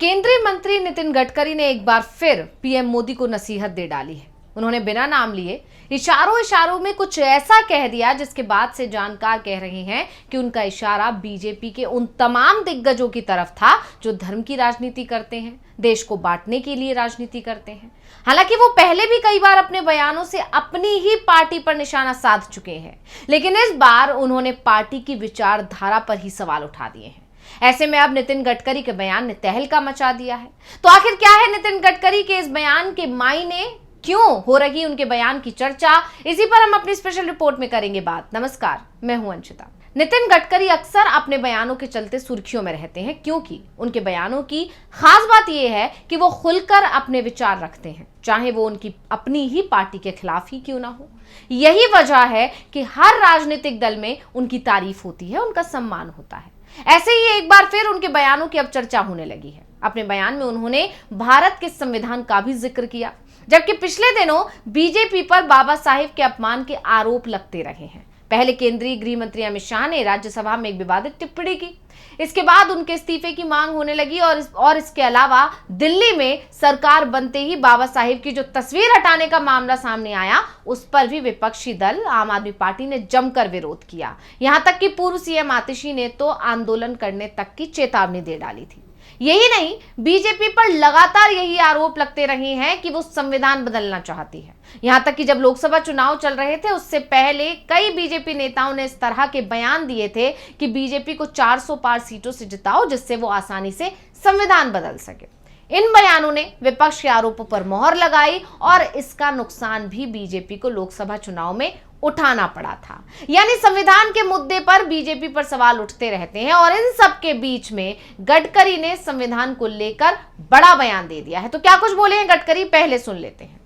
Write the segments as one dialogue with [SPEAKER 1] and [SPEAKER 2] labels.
[SPEAKER 1] केंद्रीय मंत्री नितिन गडकरी ने एक बार फिर पीएम मोदी को नसीहत दे डाली है। उन्होंने बिना नाम लिए इशारों में कुछ ऐसा कह दिया जिसके बाद से जानकार कह रहे हैं कि उनका इशारा बीजेपी के उन तमाम दिग्गजों की तरफ था जो धर्म की राजनीति करते हैं, देश को बांटने के लिए राजनीति करते हैं। हालांकि वो पहले भी कई बार अपने बयानों से अपनी ही पार्टी पर निशाना साध चुके हैं, लेकिन इस बार उन्होंने पार्टी की विचारधारा पर ही सवाल उठा दिए हैं। ऐसे में अब नितिन गडकरी के बयान ने तहलका मचा दिया है। तो आखिर क्या है नितिन गडकरी के इस बयान के मायने, क्यों हो रही उनके बयान की चर्चा, इसी पर हम अपनी स्पेशल रिपोर्ट में करेंगे बात। नमस्कार, मैं हूं अंशिता। नितिन गडकरी अक्सर अपने बयानों के चलते सुर्खियों में रहते हैं क्योंकि उनके बयानों की खास बात यह है कि वो खुलकर अपने विचार रखते हैं, चाहे वो उनकी अपनी ही पार्टी के खिलाफ ही क्यों ना हो। यही वजह है कि हर राजनीतिक दल में उनकी तारीफ होती है, उनका सम्मान होता है। ऐसे ही एक बार फिर उनके बयानों की अब चर्चा होने लगी है। अपने बयान में उन्होंने भारत के संविधान का भी जिक्र किया, जबकि पिछले दिनों बीजेपी पर बाबा साहेब के अपमान के आरोप लगते रहे हैं। पहले केंद्रीय गृह मंत्री अमित शाह ने राज्यसभा में एक विवादित टिप्पणी की, इसके बाद उनके इस्तीफे की मांग होने लगी और इसके अलावा दिल्ली में सरकार बनते ही बाबा साहेब की जो तस्वीर हटाने का मामला सामने आया, उस पर भी विपक्षी दल आम आदमी पार्टी ने जमकर विरोध किया। यहां तक कि पूर्व सीएम आतिशी ने तो आंदोलन करने तक की चेतावनी दे डाली थी। यही नहीं, बीजेपी पर लगातार यही आरोप लगते रहे हैं कि वो संविधान बदलना चाहती है। यहां तक कि जब लोकसभा चुनाव चल रहे थे उससे पहले कई बीजेपी नेताओं ने इस तरह के बयान दिए थे कि बीजेपी को 400 पार सीटों से जिताओ जिससे वो आसानी से संविधान बदल सके। इन बयानों ने विपक्ष के आरोपों पर मोहर लगाई और इसका नुकसान भी बीजेपी को लोकसभा चुनाव में उठाना पड़ा था। यानी संविधान के मुद्दे पर बीजेपी पर सवाल उठते रहते हैं और इन सब के बीच में गडकरी ने संविधान को लेकर बड़ा बयान दे दिया है। तो क्या कुछ बोले हैं गडकरी, पहले सुन लेते हैं।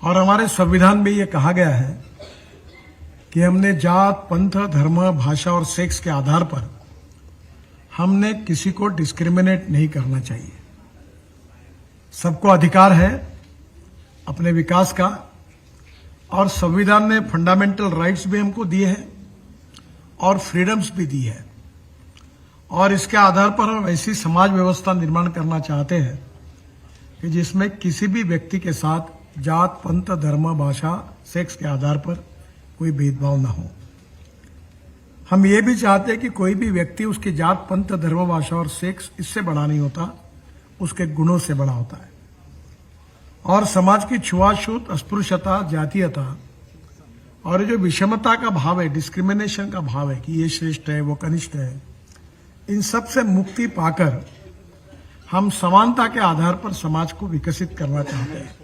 [SPEAKER 2] और हमारे संविधान में यह कहा गया है कि हमने जात, पंथ, धर्म, भाषा और सेक्स के आधार पर हमने किसी को डिस्क्रिमिनेट नहीं करना चाहिए। सबको अधिकार है अपने विकास का और संविधान ने फंडामेंटल राइट्स भी हमको दिए हैं और फ्रीडम्स भी दी है और इसके आधार पर हम ऐसी समाज व्यवस्था निर्माण करना चाहते हैं कि जिसमें किसी भी व्यक्ति के साथ जात, पंथ, धर्म, भाषा, सेक्स के आधार पर कोई भेदभाव न हो। हम ये भी चाहते हैं कि कोई भी व्यक्ति उसकी जात, पंथ, धर्म, भाषा और सेक्स इससे बड़ा नहीं होता, उसके गुणों से बड़ा होता है। और समाज की छुआछूत, अस्पृश्यता, जातीयता और जो विषमता का भाव है, डिस्क्रिमिनेशन का भाव है कि ये श्रेष्ठ है, वो कनिष्ठ है, इन सब से मुक्ति पाकर हम समानता के आधार पर समाज को विकसित करना चाहते हैं।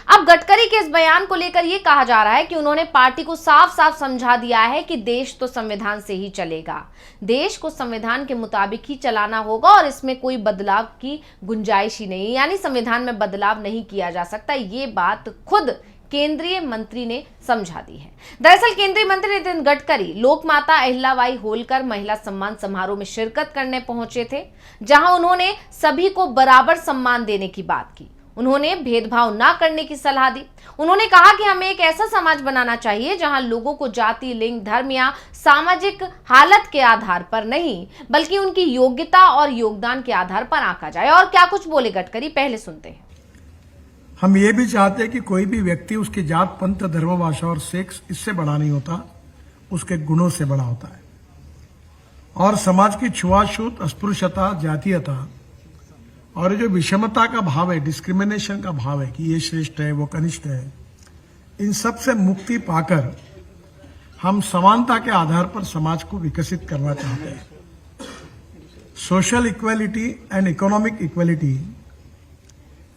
[SPEAKER 1] अब गडकरी के इस बयान को लेकर यह कहा जा रहा है कि उन्होंने पार्टी को साफ साफ समझा दिया है कि देश तो संविधान से ही चलेगा, देश को संविधान के मुताबिक ही चलाना होगा और इसमें कोई बदलाव की गुंजाइश ही नहीं, यानी संविधान में बदलाव नहीं किया जा सकता। ये बात खुद केंद्रीय मंत्री ने समझा दी है। दरअसल केंद्रीय मंत्री नितिन गडकरी लोकमाता अहिल्याबाई होलकर महिला सम्मान समारोह में शिरकत करने पहुंचे थे, जहां उन्होंने सभी को बराबर सम्मान देने की बात की। उन्होंने भेदभाव ना करने की सलाह दी। उन्होंने कहा कि हमें एक ऐसा समाज बनाना चाहिए जहां लोगों को जाति, लिंग, धर्म या सामाजिक हालत के आधार पर नहीं बल्कि उनकी योग्यता और योगदान के आधार पर आंका जाए। और क्या कुछ बोले गडकरी, पहले सुनते हैं।
[SPEAKER 2] हम ये भी चाहते हैं कि कोई भी व्यक्ति उसकी जात, पंथ, धर्म, भाषा और सेक्स इससे बड़ा नहीं होता, उसके गुणों से बड़ा होता है। और समाज की छुआछूत, अस्पृश्यता, जातीयता और जो विषमता का भाव है, डिस्क्रिमिनेशन का भाव है कि ये श्रेष्ठ है, वो कनिष्ठ है, इन सब से मुक्ति पाकर हम समानता के आधार पर समाज को विकसित करना चाहते हैं। Social equality and economic equality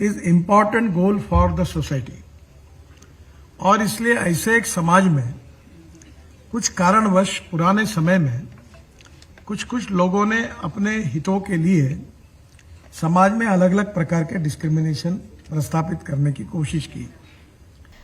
[SPEAKER 2] is important goal for the society. और इसलिए ऐसे एक समाज में कुछ कारणवश पुराने समय में कुछ लोगों ने अपने हितों के लिए समाज में अलग अलग प्रकार के डिस्क्रिमिनेशन प्रस्तापित करने की कोशिश की।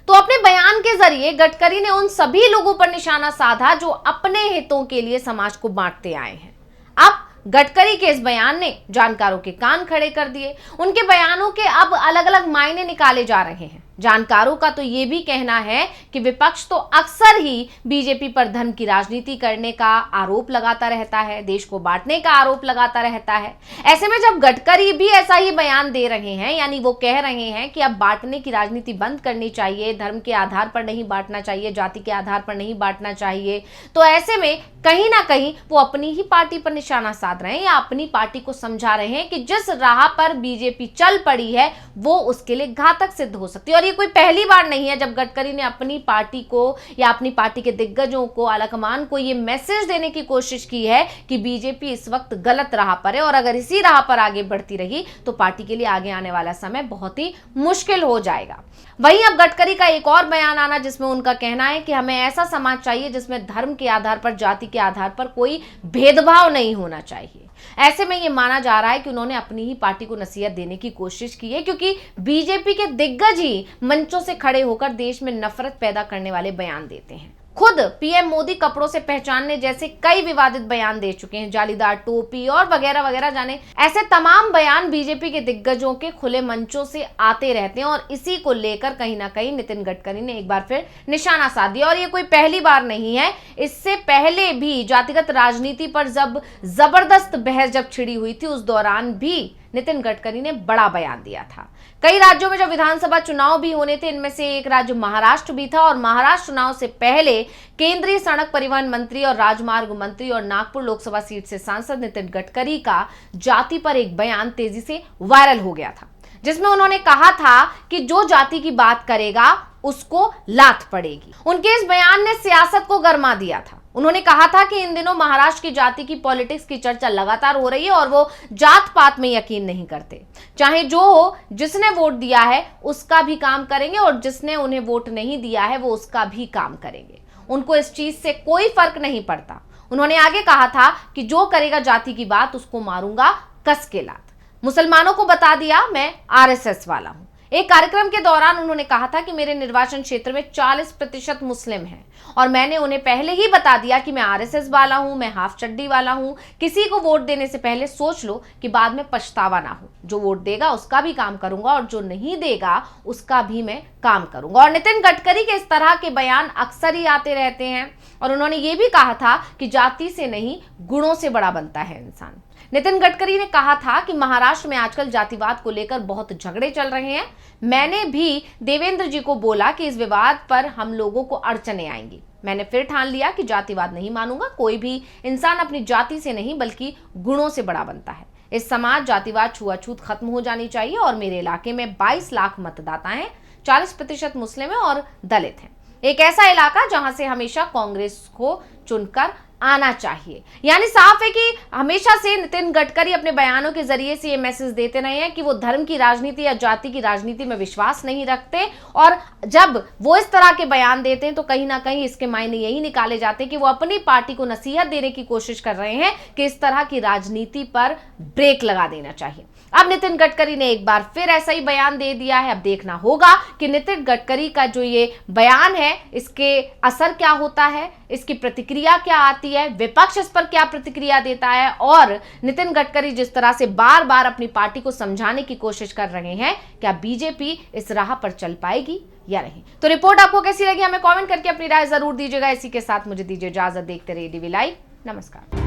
[SPEAKER 1] तो अपने बयान के जरिए गडकरी ने उन सभी लोगों पर निशाना साधा जो अपने हितों के लिए समाज को बांटते आए हैं। अब गडकरी के इस बयान ने जानकारों के कान खड़े कर दिए। उनके बयानों के अब अलग अलग मायने निकाले जा रहे हैं। जानकारों का तो ये भी कहना है कि विपक्ष तो अक्सर ही बीजेपी पर धर्म की राजनीति करने का आरोप लगाता रहता है, देश को बांटने का आरोप लगाता रहता है। ऐसे में जब गडकरी भी ऐसा ही बयान दे रहे हैं, यानी वो कह रहे हैं कि अब बांटने की राजनीति बंद करनी चाहिए, धर्म के आधार पर नहीं बांटना चाहिए, जाति के आधार पर नहीं बांटना चाहिए, तो ऐसे में कहीं ना कहीं वो अपनी ही पार्टी पर निशाना साध रहे हैं या अपनी पार्टी को समझा रहे हैं कि जिस राह पर बीजेपी चल पड़ी है वो उसके लिए घातक सिद्ध हो सकती है। और ये कोई पहली बार नहीं है जब गडकरी ने अपनी पार्टी को या अपनी पार्टी के दिग्गजों को, आलाकमान को ये मैसेज देने की कोशिश की है कि बीजेपी इस वक्त गलत राह पर है और अगर इसी राह पर आगे बढ़ती रही तो पार्टी के लिए आगे आने वाला समय बहुत ही मुश्किल हो जाएगा। वहीं अब गडकरी का एक और बयान आना जिसमें उनका कहना है कि हमें ऐसा समाज चाहिए जिसमें धर्म के आधार पर, जाति के आधार पर कोई भेदभाव नहीं होना चाहिए। ऐसे में यह माना जा रहा है कि उन्होंने अपनी ही पार्टी को नसीहत देने की कोशिश की है, क्योंकि बीजेपी के दिग्गज ही मंचों से खड़े होकर देश में नफरत पैदा करने वाले बयान देते हैं। खुद पीएम मोदी कपड़ों से पहचानने जैसे कई विवादित बयान दे चुके हैं, जालीदार टोपी और वगैरह वगैरह, जाने ऐसे तमाम बयान बीजेपी के दिग्गजों के खुले मंचों से आते रहते हैं और इसी को लेकर कहीं ना कहीं नितिन गडकरी ने एक बार फिर निशाना साध दिया। और ये कोई पहली बार नहीं है, इससे पहले भी जातिगत राजनीति पर जब जबरदस्त बहस जब छिड़ी हुई थी उस दौरान भी नितिन गडकरी ने बड़ा बयान दिया था। कई राज्यों में जब विधानसभा चुनाव भी होने थे, इनमें से एक राज्य महाराष्ट्र भी था और महाराष्ट्र चुनाव से पहले केंद्रीय सड़क परिवहन मंत्री और राजमार्ग मंत्री और नागपुर लोकसभा सीट से सांसद नितिन गडकरी का जाति पर एक बयान तेजी से वायरल हो गया था, जिसमें उन्होंने कहा था कि जो जाति की बात करेगा उसको लात पड़ेगी। उनके इस बयान ने सियासत को गरमा दिया था। उन्होंने कहा था कि इन दिनों महाराष्ट्र की जाति की पॉलिटिक्स की चर्चा लगातार हो रही है और वो जात पात में यकीन नहीं करते, चाहे जो हो, जिसने वोट दिया है उसका भी काम करेंगे और जिसने उन्हें वोट नहीं दिया है वो उसका भी काम करेंगे, उनको इस चीज से कोई फर्क नहीं पड़ता। उन्होंने आगे कहा था कि जो करेगा जाति की बात उसको मारूंगा कस के लात। मुसलमानों को बता दिया मैं आरएसएस वाला हूं। एक कार्यक्रम के दौरान उन्होंने कहा था कि मेरे निर्वाचन क्षेत्र में 40% मुस्लिम हैं और मैंने उन्हें पहले ही बता दिया कि मैं आरएसएस वाला हूं, मैं हाफ चड्डी वाला हूं। किसी को वोट देने से पहले सोच लो कि बाद में पछतावा ना हो। जो वोट देगा उसका भी काम करूंगा और जो नहीं देगा उसका भी मैं काम करूंगा। और नितिन गडकरी के इस तरह के बयान अक्सर ही आते रहते हैं और उन्होंने ये भी कहा था कि जाति से नहीं गुणों से बड़ा बनता है इंसान। नितिन गडकरी ने कहा था कि महाराष्ट्र में आजकल जातिवाद को लेकर बहुत झगड़े चल रहे हैं। मैंने भी देवेंद्र जी को बोला कि इस विवाद पर हम लोगों को अड़चने आएंगी। मैंने फिर ठान लिया कि जातिवाद नहीं मानूंगा। कोई भी इंसान अपनी जाति से नहीं बल्कि गुणों से बड़ा बनता है। इस समाज जातिवाद, छुआछूत खत्म हो जानी चाहिए। और मेरे इलाके में 22 लाख मतदाता हैं, 40% मुस्लिम हैं और दलित हैं। एक ऐसा इलाका जहां से हमेशा कांग्रेस को चुनकर आना चाहिए। यानी साफ है कि हमेशा से नितिन गडकरी अपने बयानों के जरिए से ये मैसेज देते रहे हैं कि वो धर्म की राजनीति या जाति की राजनीति में विश्वास नहीं रखते और जब वो इस तरह के बयान देते हैं तो कहीं ना कहीं इसके मायने यही निकाले जाते हैं कि वो अपनी पार्टी को नसीहत देने की कोशिश कर रहे हैं कि इस तरह की राजनीति पर ब्रेक लगा देना चाहिए। अब नितिन गडकरी ने एक बार फिर ऐसा ही बयान दे दिया है। अब देखना होगा कि नितिन गडकरी का जो ये बयान है इसके असर क्या होता है, इसकी प्रतिक्रिया क्या आती है, विपक्ष इस पर क्या प्रतिक्रिया देता है और नितिन गडकरी जिस तरह से बार बार अपनी पार्टी को समझाने की कोशिश कर रहे हैं, क्या बीजेपी इस राह पर चल पाएगी या नहीं। तो रिपोर्ट आपको कैसी लगी हमें कमेंट करके अपनी राय जरूर दीजिएगा। इसी के साथ मुझे दीजिए इजाजत। देखते रहिए डीवी लाइव। नमस्कार।